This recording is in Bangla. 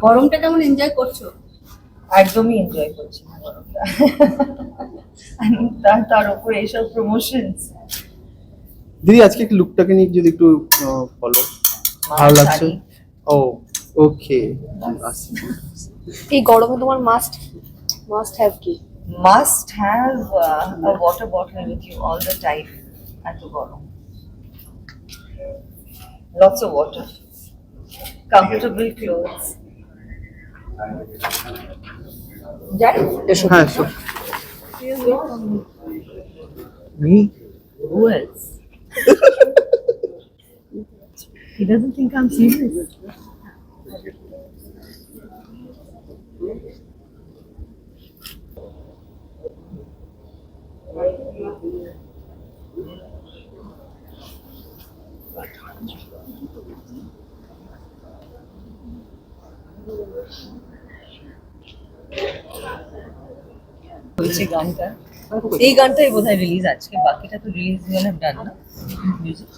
গরমটা কেমন এনজয় করছো? একদমই এনজয় করছি না গরমটা। তার উপর এইসব প্রমোশনস। দিদি আজকে একটু লুকটাকে নিয়ে যদি একটু বলো, ভালো লাগছে। ও ওকে, এই গরমে তোমার মাস্ট মাস্ট হ্যাভ কি? Must have a water bottle with you all the time at the bottom. Lots of water. Comfortable clothes. Jack? হ্যাঁ এসো। Me Who else? He doesn't think I'm serious. হয়েছে গানটা, এই গানটাই বোধহয় রিলিজ আজকে, বাকিটা তো রিলিজ হয়ে ডান না মিউজিক।